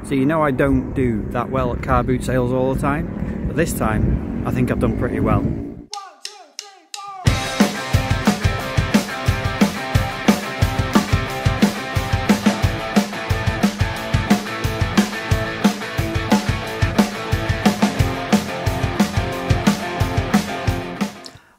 So you know I don't do that well at car boot sales all the time, but this time I think I've done pretty well.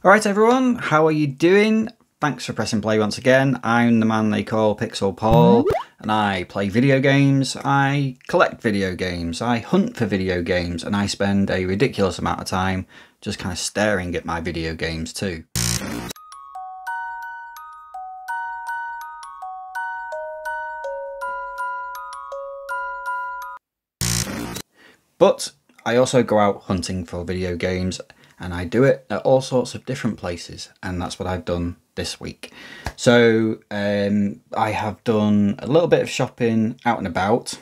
Alright everyone, how are you doing? Thanks for pressing play once again. I'm the man they call Pixel Paul, and I play video games, I collect video games, I hunt for video games, and I spend a ridiculous amount of time just kind of staring at my video games too. But I also go out hunting for video games, and I do it at all sorts of different places, and that's what I've done this week. So I have done a little bit of shopping out and about.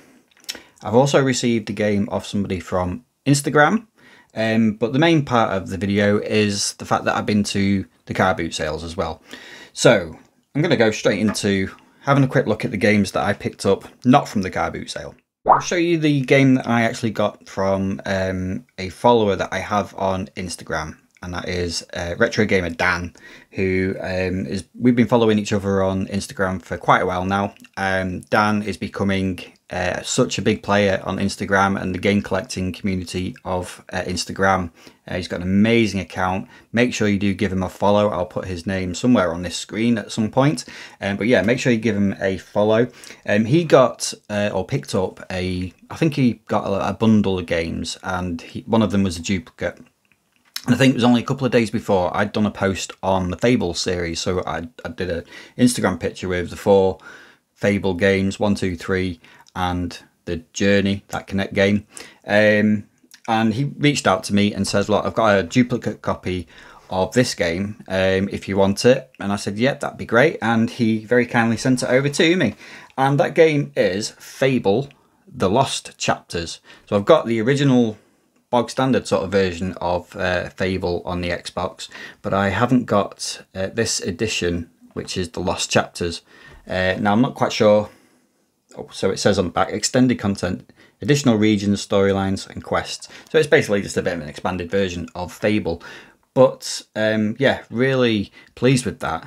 I've also received a game off somebody from Instagram, but the main part of the video is the fact that I've been to the car boot sales as well. So I'm going to go straight into having a quick look at the games that I picked up, not from the car boot sale. I'll show you the game that I actually got from a follower that I have on Instagram, and that is Retro Gamer Dan, who we've been following each other on Instagram for quite a while now. Dan is becoming such a big player on Instagram and the game collecting community of Instagram. He's got an amazing account. Make sure you do give him a follow. I'll put his name somewhere on this screen at some point. But yeah, make sure you give him a follow. He got or picked up I think he got a bundle of games, and one of them was a duplicate. And I think it was only a couple of days before I'd done a post on the Fable series. So I did an Instagram picture with the 4 Fable games, 1, 2, 3, and the Journey, that Kinect game. And he reached out to me and says, look, I've got a duplicate copy of this game if you want it. And I said, yeah, that'd be great. And he very kindly sent it over to me. And that game is Fable, The Lost Chapters. So I've got the original bog standard sort of version of Fable on the Xbox, but I haven't got this edition, which is The Lost Chapters. Now I'm not quite sure. Oh, so it says on the back, extended content, additional regions, storylines and quests. So it's basically just a bit of an expanded version of Fable. But yeah, really pleased with that.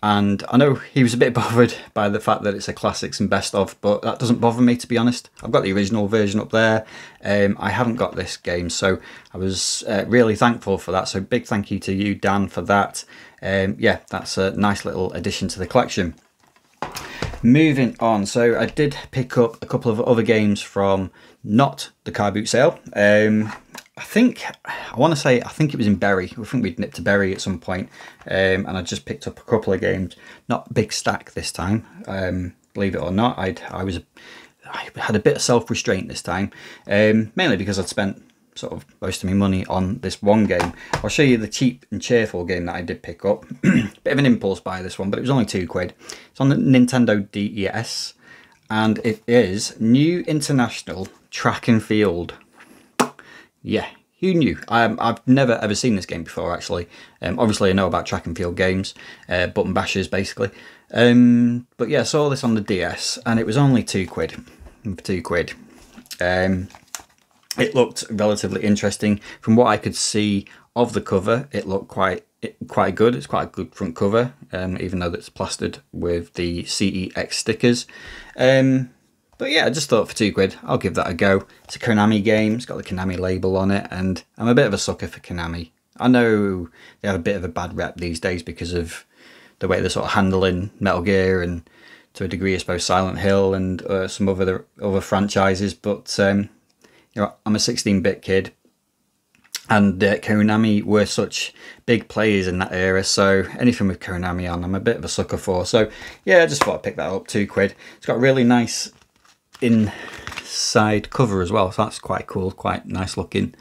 And I know he was a bit bothered by the fact that it's a classics and best of, but that doesn't bother me, to be honest. I've got the original version up there. I haven't got this game, so I was really thankful for that. So big thank you to you, Dan, for that. Yeah, that's a nice little addition to the collection. Moving on, so I did pick up a couple of other games from not the car boot sale. I think it was in Bury. I think we'd nipped to Bury at some point, and I just picked up a couple of games. Not a big stack this time, believe it or not. I had a bit of self-restraint this time, mainly because I'd spent sort of most of my money on this one game. I'll show you the cheap and cheerful game that I did pick up. Bit of an impulse buy, this one, but it was only £2. It's on the Nintendo DS, and it is New International Track and Field. Yeah, who knew? I've never ever seen this game before, actually. Obviously I know about track and field games, button bashers basically. But yeah, I saw this on the DS and it was only £2. For £2. It looked relatively interesting. From what I could see of the cover, it looked quite good. It's quite a good front cover, even though it's plastered with the CEX stickers. But yeah, I just thought for £2, I'll give that a go. It's a Konami game. It's got the Konami label on it, and I'm a bit of a sucker for Konami. I know they have a bit of a bad rep these days because of the way they're sort of handling Metal Gear and, to a degree, I suppose, Silent Hill and some other franchises. But you know, I'm a 16-bit kid, and Konami were such big players in that era, so anything with Konami on, I'm a bit of a sucker for. So yeah, I just thought I'd pick that up, £2. It's got a really nice inside cover as well, so that's quite cool, quite nice looking.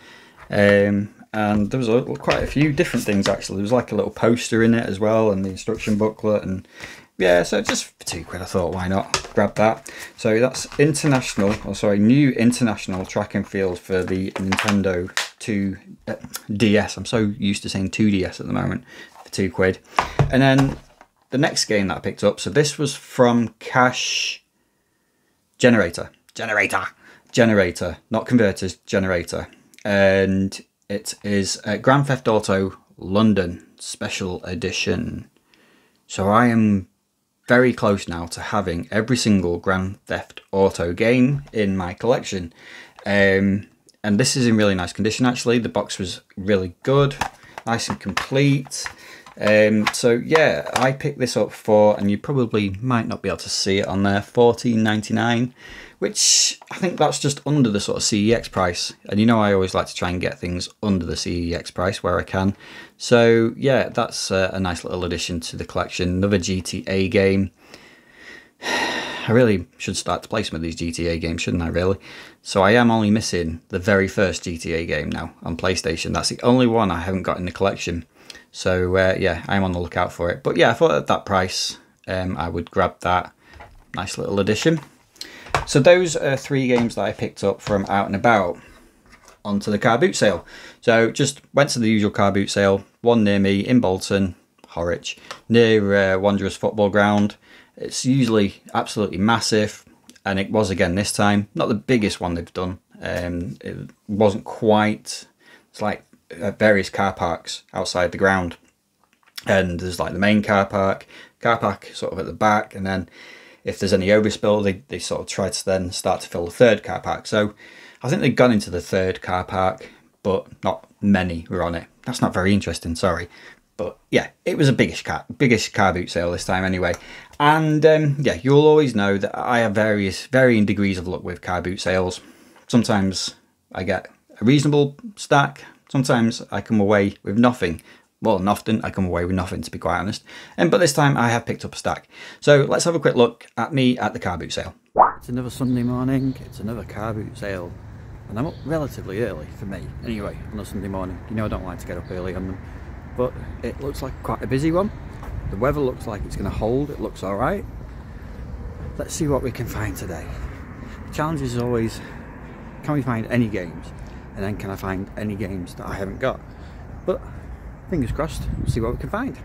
And there was quite a few different things actually. There was like a little poster in it as well, and the instruction booklet, and yeah, so just for £2 I thought, why not grab that. So that's New International Track and Field for the Nintendo DS. I'm so used to saying 2DS at the moment. For £2. And then the next game that I picked up, so this was from Cash Generator. Generator, not converters, generator. And it is Grand Theft Auto London Special Edition. So I am very close now to having every single Grand Theft Auto game in my collection. And this is in really nice condition actually. The box was really good, nice and complete. So yeah, I picked this up for, and you probably might not be able to see it on there, $14.99, which I think that's just under the sort of CEX price. And you know I always like to try and get things under the CEX price where I can. So yeah, that's a nice little addition to the collection. Another GTA game. I really should start to play some of these GTA games, shouldn't I really? So I am only missing the very first GTA game now on PlayStation. That's the only one I haven't got in the collection. So yeah, I'm on the lookout for it. But yeah, I thought at that price I would grab that. Nice little addition. So those are 3 games that I picked up from out and about onto the car boot sale. So just went to the usual car boot sale, one near me in Bolton, Horwich, near Wanderers football ground. It's usually absolutely massive, and it was again this time. Not the biggest one they've done. It wasn't quite. It's like various car parks outside the ground, and there's like the main car park sort of at the back, and then if there's any overspill they sort of try to then start to fill the third car park. So I think they've gone into the third car park, but not many were on it. That's not very interesting, sorry. But yeah, it was a biggest car boot sale this time anyway. And yeah, you'll always know that I have varying degrees of luck with car boot sales. Sometimes I get a reasonable stack. Sometimes I come away with nothing. Well, often I come away with nothing, to be quite honest. But this time I have picked up a stack. So let's have a quick look at me at the car boot sale. It's another Sunday morning. It's another car boot sale. And I'm up relatively early for me. Anyway, on a Sunday morning. You know I don't like to get up early on them. But it looks like quite a busy one. The weather looks like it's going to hold. It looks alright. Let's see what we can find today. The challenge is always, can we find any games? And then can I find any games that I haven't got? But fingers crossed, we'll see what we can find.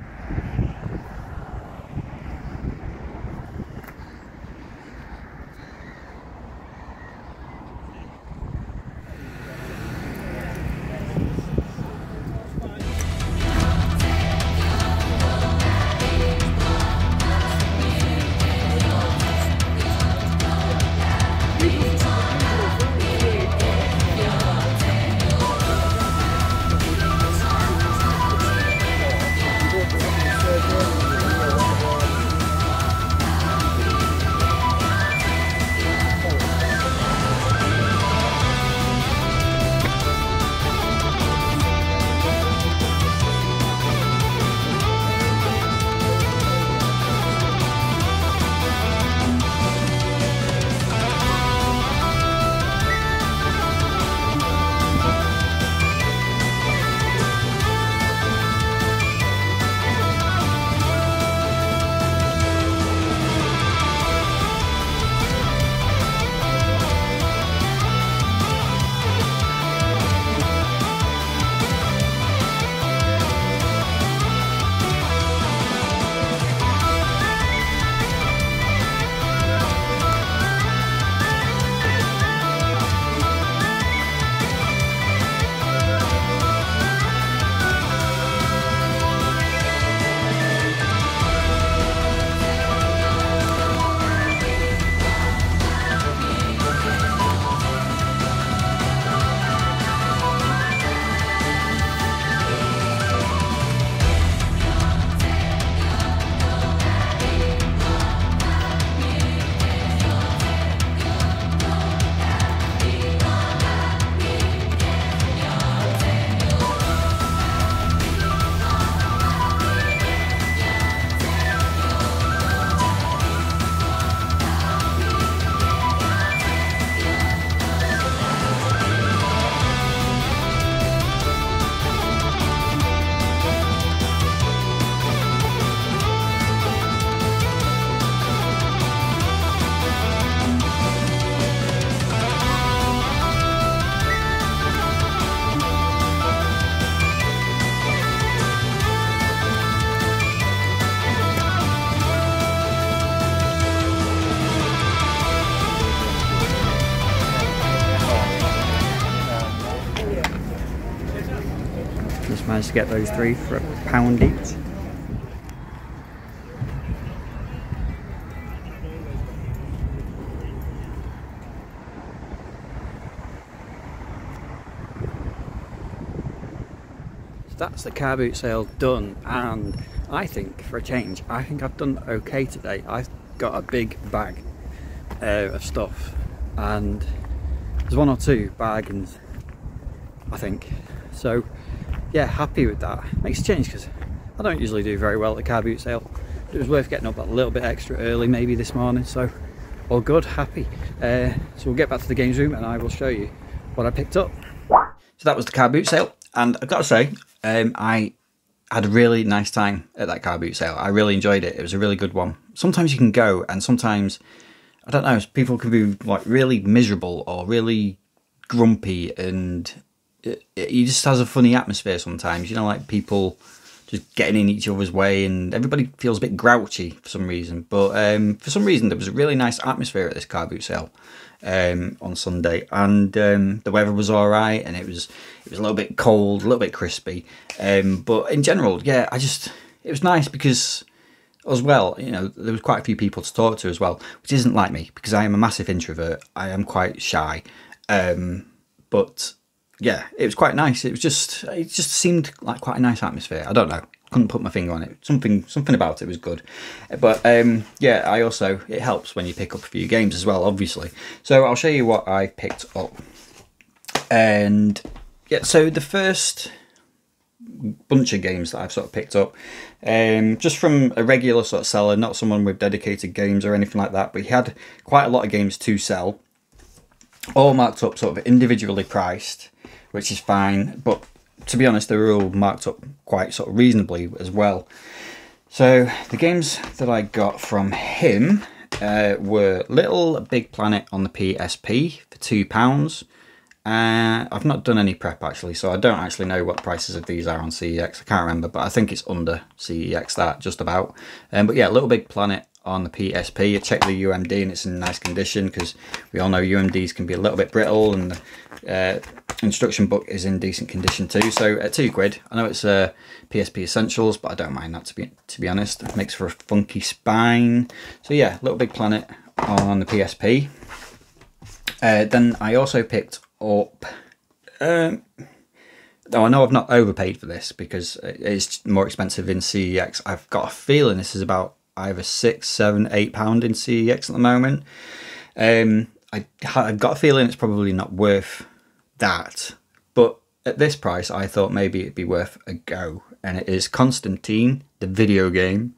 Managed to get those 3 for £1 each. That's the car boot sale done, and I think, for a change, I think I've done okay today. I've got a big bag of stuff, and there's 1 or 2 bargains, I think. So yeah, happy with that. Makes a change because I don't usually do very well at the car boot sale. It was worth getting up a little bit extra early maybe this morning, so all good, happy. So we'll get back to the games room and I will show you what I picked up. So that was the car boot sale, and I've got to say, I had a really nice time at that car boot sale. I really enjoyed it. It was a really good one. Sometimes you can go, and sometimes, I don't know, people can be like really miserable or really grumpy, and it just has a funny atmosphere sometimes. You know, like people just getting in each other's way, and everybody feels a bit grouchy for some reason. But for some reason, there was a really nice atmosphere at this car boot sale on Sunday, and the weather was all right, and it was a little bit cold, a little bit crispy, but in general, yeah, it was nice because, as well, you know, there was quite a few people to talk to as well, which isn't like me because I am a massive introvert. I am quite shy, but yeah, it was quite nice. It just seemed like quite a nice atmosphere. I don't know, couldn't put my finger on it. Something about it was good. But yeah, it helps when you pick up a few games as well, obviously. So I'll show you what I picked up. And yeah, so the first bunch of games that I've sort of picked up, just from a regular sort of seller, not someone with dedicated games or anything like that, but he had quite a lot of games to sell, all marked up sort of individually priced, which is fine, but to be honest, they were all marked up quite sort of reasonably as well. So the games that I got from him were Little Big Planet on the PSP for £2. I've not done any prep actually, so I don't actually know what the prices of these are on CEX. I can't remember, but I think it's under CEX, that, just about. But yeah, Little Big Planet on the PSP. I checked the UMD and it's in nice condition, because we all know UMDs can be a little bit brittle, and the instruction book is in decent condition too. So at £2, I know it's PSP Essentials, but I don't mind that, to be honest. It makes for a funky spine. So yeah, Little Big Planet on the PSP. Then I also picked up, though I know I've not overpaid for this because it's more expensive in CEX. I've got a feeling this is about either £6, £7, £8 in CEX at the moment. I've got a feeling it's probably not worth that, but at this price I thought maybe it'd be worth a go, and it is Constantine, the video game,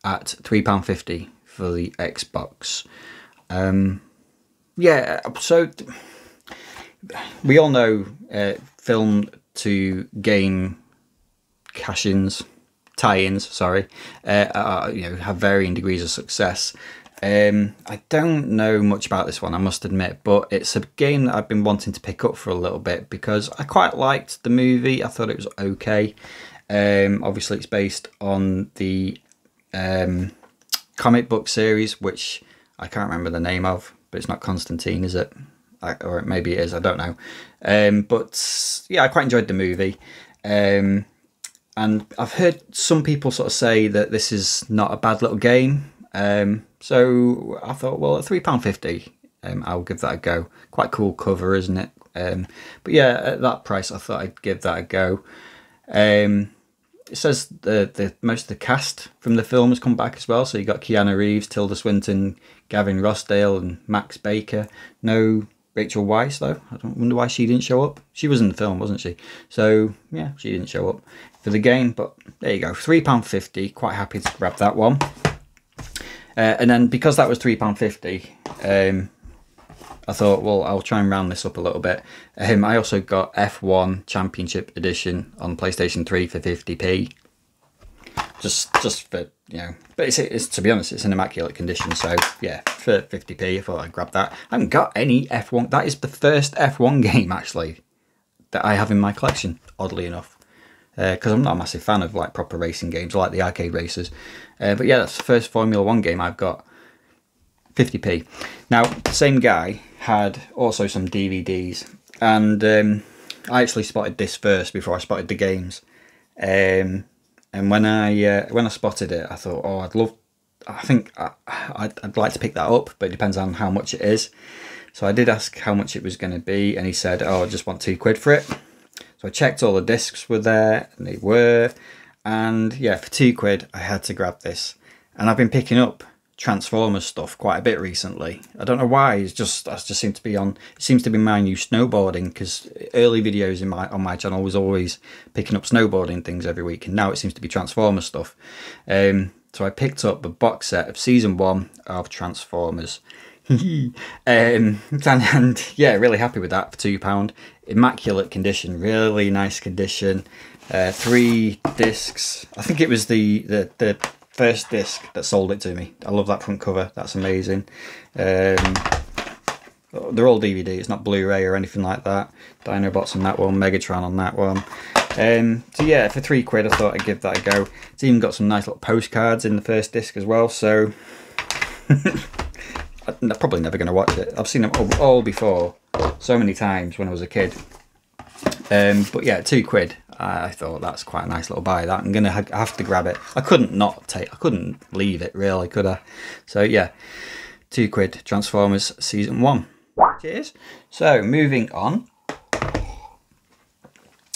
at £3.50 for the Xbox. Yeah, so we all know film to game tie-ins, sorry, you know, have varying degrees of success. I don't know much about this one, I must admit, but it's a game that I've been wanting to pick up for a little bit because I quite liked the movie. I thought it was okay. Obviously it's based on the comic book series, which I can't remember the name of, but it's not Constantine, is it? Or maybe it is, I don't know. But yeah, I quite enjoyed the movie. And I've heard some people sort of say that this is not a bad little game. So I thought, well, at £3.50, I'll give that a go. Quite cool cover, isn't it? But yeah, at that price, I thought I'd give that a go. It says the most of the cast from the film has come back as well. So you got Keanu Reeves, Tilda Swinton, Gavin Rossdale, and Max Baker. No Rachel Weisz though. I don't wonder why she didn't show up. She was in the film, wasn't she? So yeah, she didn't show up for the game. But there you go, £3.50. Quite happy to grab that one. And then because that was £3.50, I thought, well, I'll try and round this up a little bit. I also got F1 Championship Edition on PlayStation 3 for 50p. Just for, you know, but it's to be honest, it's in immaculate condition. So yeah, for 50p, I thought I'd grab that. I haven't got any F1. That is the first F1 game actually that I have in my collection, oddly enough. Because I'm not a massive fan of like proper racing games, I like the arcade races. But yeah, that's the first Formula 1 game I've got. 50p. Now, the same guy had also some DVDs, and I actually spotted this first before I spotted the games. And when I spotted it, I thought, oh, I'd like to pick that up, but it depends on how much it is. So I did ask how much it was going to be, and he said, oh, I just want £2 for it. So I checked all the discs were there, and they were. And yeah, for £2 I had to grab this. And I've been picking up Transformers stuff quite a bit recently. I don't know why. It just seemed to be on. It seems to be my new snowboarding, because early videos on my channel was always picking up snowboarding things every week, and now it seems to be Transformers stuff. So I picked up the box set of season 1 of Transformers. and yeah, really happy with that for £2. Immaculate condition, really nice condition. 3 discs. I think it was the first disc that sold it to me. I love that front cover. That's amazing. They're all DVD. It's not Blu-ray or anything like that. Dinobots on that one. Megatron on that one. So yeah, for £3 I thought I'd give that a go. It's even got some nice little postcards in the first disc as well. So I'm probably never going to watch it. I've seen them all before, so many times when I was a kid. But yeah, £2. I thought that's quite a nice little buy. That I'm gonna have to grab it. I couldn't leave it really, could I? So yeah, £2. Transformers season 1. Cheers. So moving on.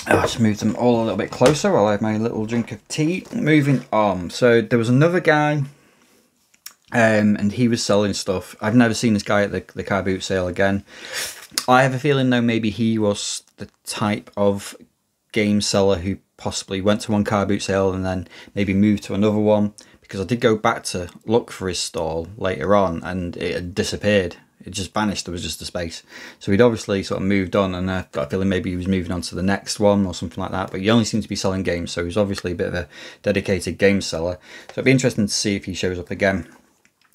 I'll just move them all a little bit closer while I have my little drink of tea. Moving on. So there was another guy, and he was selling stuff. I've never seen this guy at the car boot sale again. I have a feeling though maybe he was the type of game seller who possibly went to one car boot sale and then maybe moved to another one, because I did go back to look for his stall later on and it had disappeared. It just vanished. There was just a space. So he'd obviously sort of moved on, and I've got a feeling maybe he was moving on to the next one or something like that. But he only seemed to be selling games, so he's obviously a bit of a dedicated game seller. So it'd be interesting to see if he shows up again.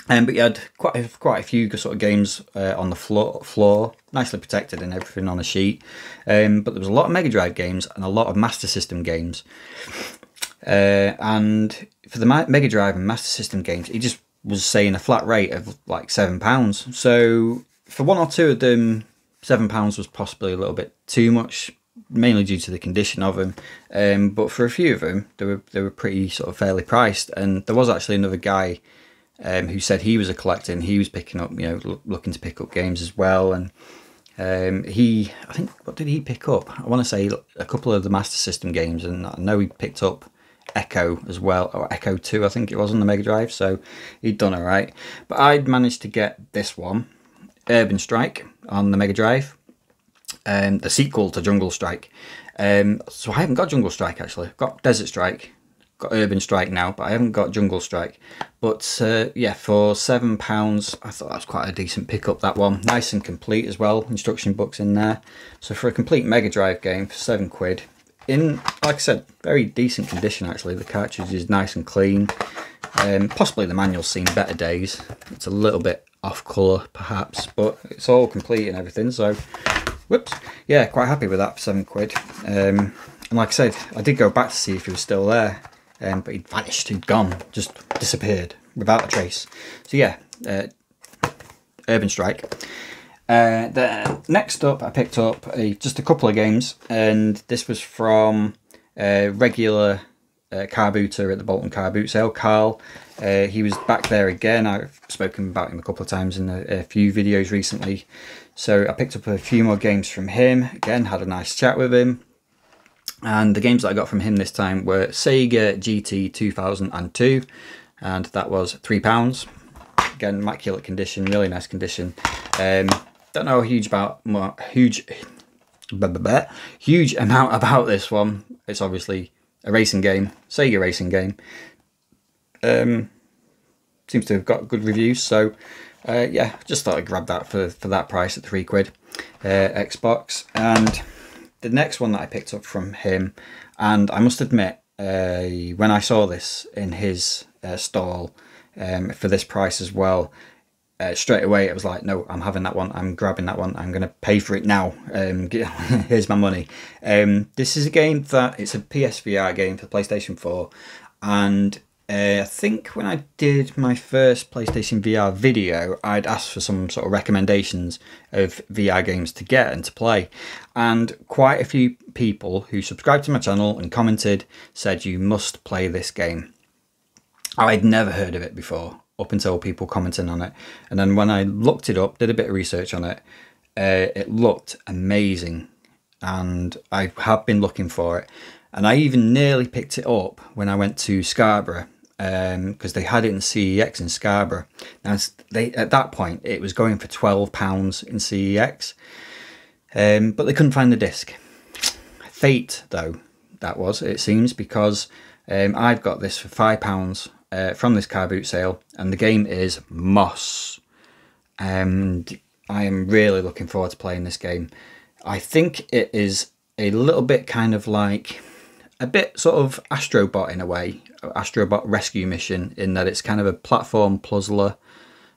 But he had quite a few sort of games on the floor, nicely protected and everything on a sheet. But there was a lot of Megadrive games and a lot of Master System games. And for the Megadrive and Master System games, he just was saying a flat rate of like £7. So for 1 or 2 of them, £7 was possibly a little bit too much, mainly due to the condition of them. But for a few of them, they were pretty sort of fairly priced. And there was actually another guy who said he was a collector and he was picking up, looking to pick up games as well. And I think, what did he pick up? I want to say a couple of the Master System games, and I know he picked up Echo as well, or Echo 2 I think it was on the Mega Drive, so he'd done alright. But I'd managed to get this one, Urban Strike, on the Mega Drive, the sequel to Jungle Strike. So I haven't got Jungle Strike actually. I've got Desert Strike, got Urban Strike now, but I haven't got Jungle Strike. But yeah, for £7 I thought that was quite a decent pickup, that one. Nice and complete as well, instruction books in there. So for a complete Mega Drive game for £7, in, like I said, very decent condition actually. The cartridge is nice and clean. Possibly the manual's seen better days. It's a little bit off colour perhaps, but it's all complete and everything. So, whoops, yeah, quite happy with that for £7. And like I said, I did go back to see if he was still there, but he'd vanished, he'd gone, just disappeared without a trace. So yeah, Urban Strike. Next up, I picked up just a couple of games, and this was from regular car booter at the Bolton car boot sale, Carl. He was back there again. I've spoken about him a couple of times in a few videos recently. So I picked up a few more games from him. Again, had a nice chat with him. And the games that I got from him this time were Sega GT 2002, and that was £3. Again, immaculate condition, really nice condition. Don't know a huge amount about this one. It's obviously a racing game, Sega racing game. Seems to have got good reviews, so yeah, just thought I'd grab that for that price at £3. Xbox. And the next one that I picked up from him, and I must admit, when I saw this in his stall for this price as well, straight away it was like, no, I'm having that one, I'm grabbing that one, I'm going to pay for it now, here's my money. This is a game that, it's a PSVR game for PlayStation 4, and I think when I did my first PlayStation VR video, I'd asked for some sort of recommendations of VR games to get and to play. And quite a few people who subscribed to my channel and commented said you must play this game. I'd never heard of it before, up until people commenting on it. And then when I looked it up, did a bit of research on it, it looked amazing. And I have been looking for it. And I even nearly picked it up when I went to Scarborough, because they had it in CEX in Scarborough. Now, at that point, it was going for £12 in CEX, but they couldn't find the disc. Fate, though, that was, it seems, because I've got this for £5 from this car boot sale, and the game is Moss. And I am really looking forward to playing this game. I think it is a little bit kind of like a bit sort of Astrobot in a way, Astrobot Rescue Mission, in that it's kind of a platform puzzler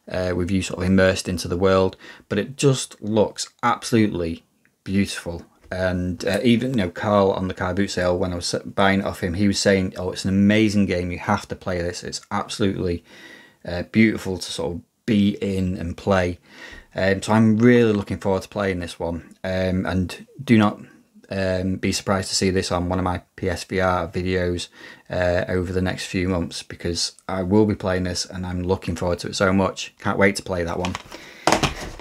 with you sort of immersed into the world, but it just looks absolutely beautiful. And even, you know, Carl on the car boot sale, when I was buying it off him, he was saying, oh, it's an amazing game, you have to play this, it's absolutely beautiful to sort of be in and play. So I'm really looking forward to playing this one, and do not be surprised to see this on one of my PSVR videos over the next few months, because I will be playing this and I'm looking forward to it so much. Can't wait to play that one.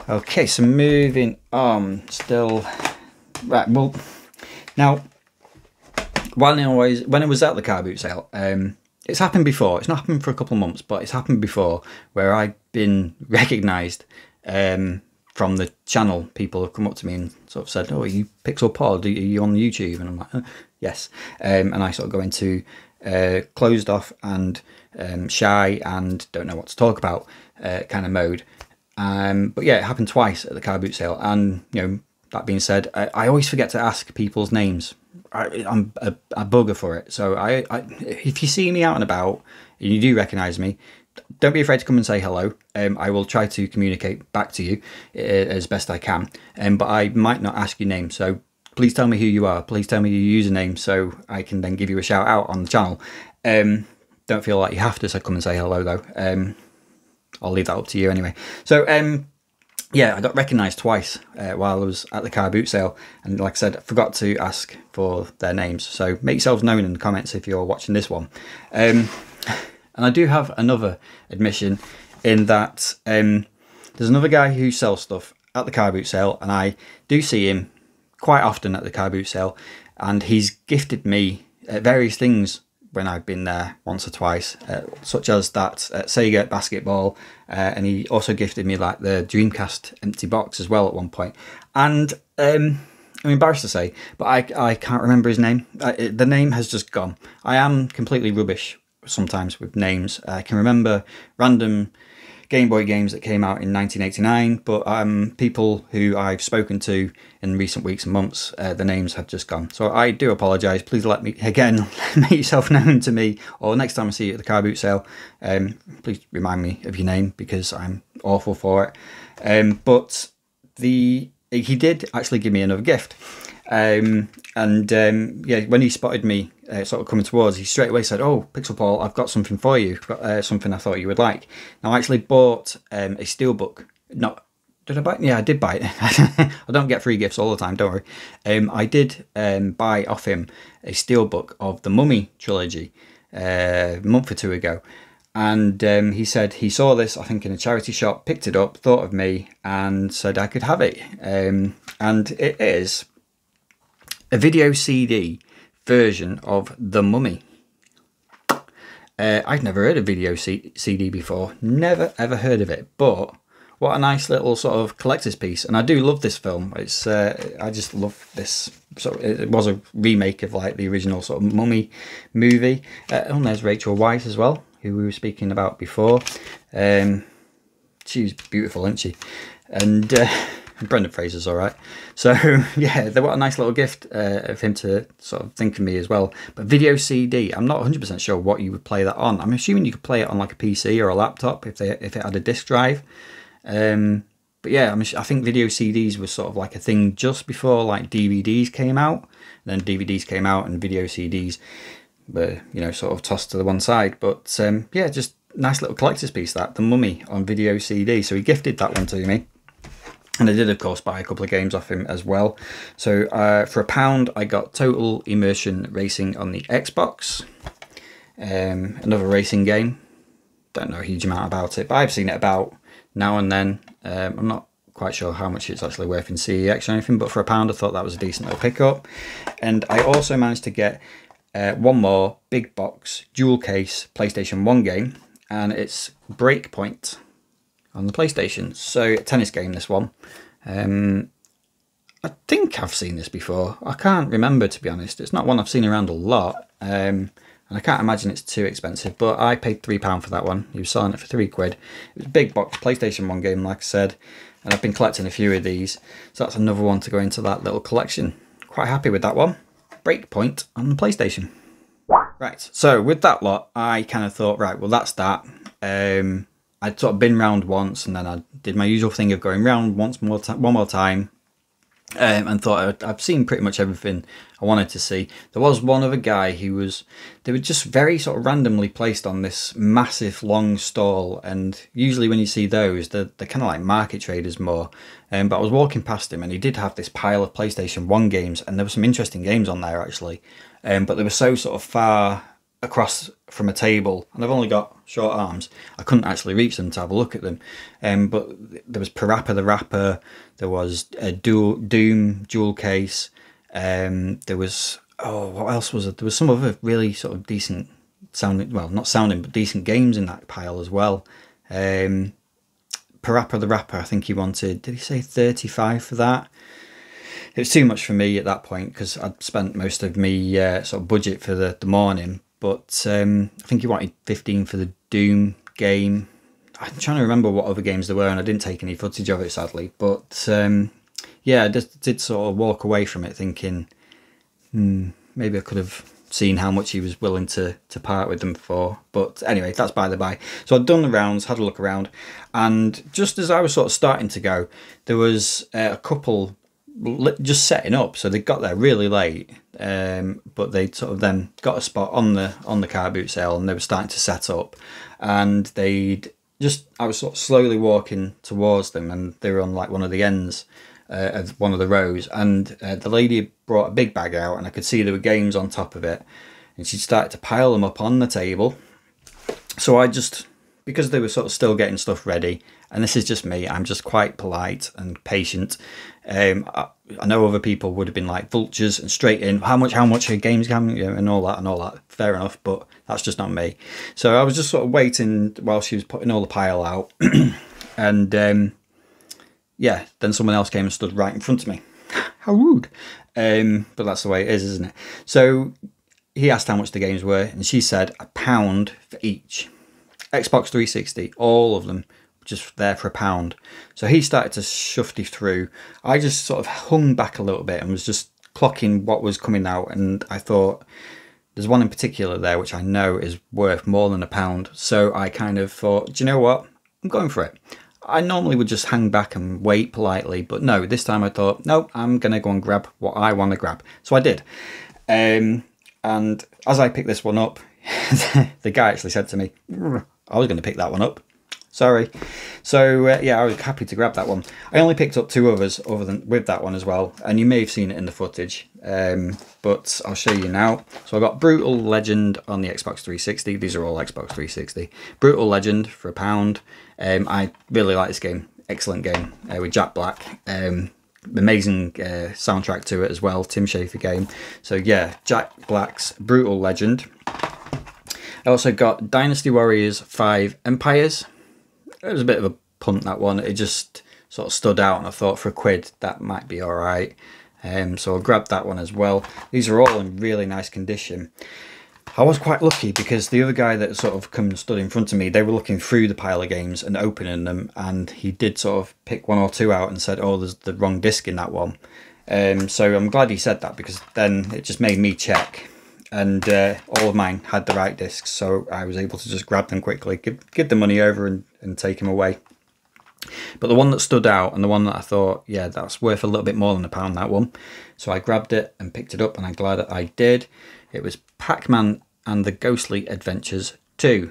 Okay, so moving on, still, right, well, now, when it was at the car boot sale, it's happened before. It's not happened for a couple of months, but it's happened before where I've been recognised from the channel. People have come up to me and sort of said, oh, are you Pixel Pod? Are you on YouTube? And I'm like, yes. And I sort of go into closed off and shy and don't know what to talk about kind of mode. But yeah, it happened twice at the car boot sale. And, you know, that being said, I always forget to ask people's names. I'm a bugger for it. So if you see me out and about and you do recognise me, don't be afraid to come and say hello. I will try to communicate back to you as best I can. But I might not ask your name. So please tell me who you are. Please tell me your username so I can then give you a shout out on the channel. Don't feel like you have to come and say hello though. I'll leave that up to you anyway. So yeah, I got recognised twice while I was at the car boot sale, and like I said, I forgot to ask for their names. So make yourselves known in the comments if you're watching this one. And I do have another admission in that there's another guy who sells stuff at the car boot sale, and I do see him quite often at the car boot sale, and he's gifted me various things when I've been there once or twice, such as that Sega basketball, and he also gifted me like the Dreamcast empty box as well at one point. And I'm embarrassed to say, but I can't remember his name. The name has just gone. I am completely rubbish sometimes with names. I can remember random Game Boy games that came out in 1989, but people who I've spoken to in recent weeks and months, the names have just gone. So I do apologise. Please let me, again, make yourself known to me, or next time I see you at the car boot sale, please remind me of your name, because I'm awful for it. But he did actually give me another gift. Yeah, when he spotted me sort of coming towards, he straight away said, oh, Pixel Paul, I've got something for you. Got something I thought you would like. Now, I actually bought a steelbook. No, did I buy it? Yeah, I did buy it. I don't get free gifts all the time, don't worry. I did buy off him a steelbook of the Mummy trilogy a month or two ago. And he said he saw this, I think, in a charity shop, picked it up, thought of me, and said I could have it. And it is a video CD version of The Mummy. I'd never heard of video CD before, never ever heard of it, but what a nice little sort of collector's piece. And I do love this film. It's I just love this. So it was a remake of like the original sort of Mummy movie. And there's Rachel Weisz as well, who we were speaking about before. She's beautiful, isn't she? And Brendan Fraser's all right. So yeah, what a nice little gift of him to sort of think of me as well. But video CD, I'm not 100% sure what you would play that on. I'm assuming you could play it on like a PC or a laptop if it had a disc drive. But yeah, I think video CDs was sort of like a thing just before like DVDs came out. And then DVDs came out and video CDs were, you know, sort of tossed to the one side. But yeah, just nice little collector's piece, that, The Mummy on video CD. So he gifted that one to me. And I did, of course, buy a couple of games off him as well. So for £1, I got Total Immersion Racing on the Xbox. Another racing game. Don't know a huge amount about it, but I've seen it about now and then. I'm not quite sure how much it's actually worth in CEX or anything, but for £1, I thought that was a decent little pickup. And I also managed to get one more big box dual case PlayStation 1 game, and it's Breakpoint on the PlayStation. So a tennis game, this one. I think I've seen this before. I can't remember, to be honest. It's not one I've seen around a lot, and I can't imagine it's too expensive, but I paid £3 for that one. He was selling it for £3. It was a big box PlayStation 1 game, like I said, and I've been collecting a few of these, so that's another one to go into that little collection. Quite happy with that one. Breakpoint on the PlayStation. Right, so with that lot, I kind of thought, right, well, that's that. I'd sort of been round once, and then I did my usual thing of going round one more time, and thought I've seen pretty much everything I wanted to see. There was one other guy they were just very sort of randomly placed on this massive long stall, and usually when you see those, they're kind of like market traders more. But I was walking past him, and he did have this pile of PlayStation 1 games, and there were some interesting games on there actually, but they were so sort of far across from a table, and I've only got short arms, I couldn't actually reach them to have a look at them. But there was Parappa the Rapper, there was a Doom dual case, there was, oh, what else was it? There was some other really sort of decent sounding, well, not sounding, but decent games in that pile as well. Parappa the Rapper, I think he wanted, did he say 35 for that? It was too much for me at that point, because I'd spent most of me sort of budget for the morning. But I think he wanted 15 for the Doom game. I'm trying to remember what other games there were, and I didn't take any footage of it, sadly. But yeah, I just did sort of walk away from it thinking, maybe I could have seen how much he was willing to part with them for. But anyway, that's by the by. So I'd done the rounds, had a look around, and just as I was sort of starting to go, there was a couple just setting up. So they got there really late, but they sort of then got a spot on the car boot sale, and they were starting to set up, and I was sort of slowly walking towards them, and they were on like one of the ends of one of the rows, and the lady brought a big bag out, and I could see there were games on top of it, and she started to pile them up on the table. So I just, because they were sort of still getting stuff ready, and this is just me, I'm just quite polite and patient. I know other people would have been like vultures and straight in, how much are games coming, and all that, fair enough, but that's just not me. So I was just sort of waiting while she was putting all the pile out, and yeah, then someone else came and stood right in front of me. How rude. But that's the way it is, isn't it? So he asked how much the games were, and she said £1 for each. Xbox 360, all of them, just there for £1. So he started to shufty through. I just sort of hung back a little bit and was just clocking what was coming out, and I thought, there's one in particular there which I know is worth more than £1. So I kind of thought, do you know what? I'm going for it. I normally would just hang back and wait politely, but no, this time I thought, no, I'm going to go and grab what I want to grab. So I did. And as I picked this one up, the guy actually said to me, I was going to pick that one up. Sorry. So yeah, I was happy to grab that one. I only picked up 2 others other than with that one as well, and you may have seen it in the footage, but I'll show you now. So I got Brutal Legend on the Xbox 360. These are all Xbox 360. Brutal Legend for £1. I really like this game. Excellent game with Jack Black. Amazing soundtrack to it as well. Tim Schafer game. So yeah, Jack Black's Brutal Legend. I also got Dynasty Warriors 5 Empires. It was a bit of a punt, that one. It just sort of stood out, and I thought for £1 that might be alright. So I grabbed that one as well. These are all in really nice condition. I was quite lucky because the other guy that sort of come and stood in front of me, they were looking through the pile of games and opening them, and he did sort of pick 1 or 2 out and said, oh, there's the wrong disc in that one. So I'm glad he said that, because then it just made me check, and all of mine had the right discs, so I was able to just grab them quickly, give the money over and take them away. But the one that stood out, and the one that I thought, yeah, that's worth a little bit more than £1, that one. So I grabbed it and picked it up, and I'm glad that I did. It was Pac-Man and the Ghostly Adventures 2.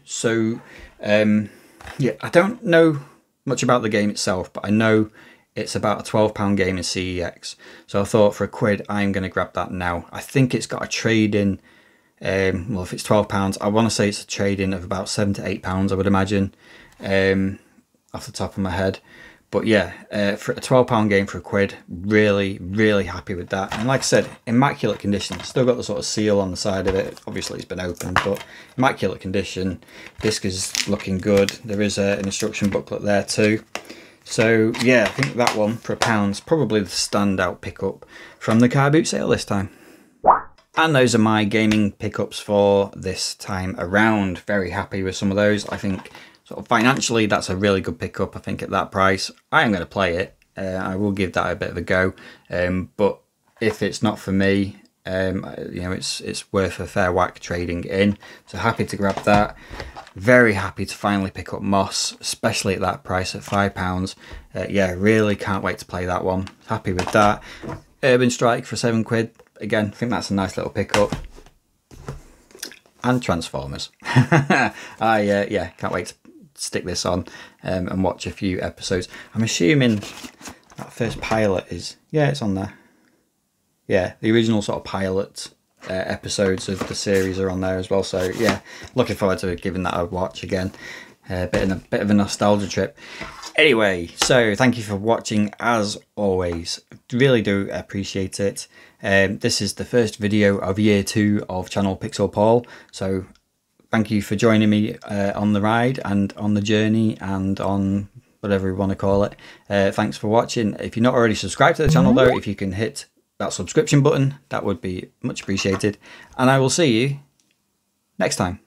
So yeah, I don't know much about the game itself, but I know it's about a £12 game in CEX. So I thought for £1 I'm going to grab that now. I think it's got a trade-in, well, if it's £12, I want to say it's a trade-in of about £7 to £8, I would imagine, off the top of my head. But yeah, for a £12 game for £1, really happy with that. And like I said, immaculate condition. Still got the sort of seal on the side of it. Obviously it's been opened, but immaculate condition. Disc is looking good. There is an instruction booklet there too. So yeah, I think that one for £1 is probably the standout pickup from the car boot sale this time. And those are my gaming pickups for this time around. Very happy with some of those. I think sort of financially, that's a really good pickup. I think at that price, I am going to play it. I will give that a bit of a go. But if it's not for me, you know, it's worth a fair whack trading in. So happy to grab that. Very happy to finally pick up Moss, especially at that price at £5. Yeah, really can't wait to play that one. Happy with that. Urban Strike for £7. Again, I think that's a nice little pickup. And Transformers. Yeah, can't wait to stick this on and watch a few episodes. I'm assuming that first pilot is, yeah, it's on there. Yeah, the original sort of pilot episodes of the series are on there as well. So yeah, looking forward to giving that a watch again. A bit of a nostalgia trip. Anyway, so thank you for watching as always. Really do appreciate it. This is the first video of year 2 of Channel Pixel Paul. So thank you for joining me on the ride and on the journey and on whatever you want to call it. Thanks for watching. If you're not already subscribed to the channel though, if you can hit that subscription button, that would be much appreciated. And I will see you next time.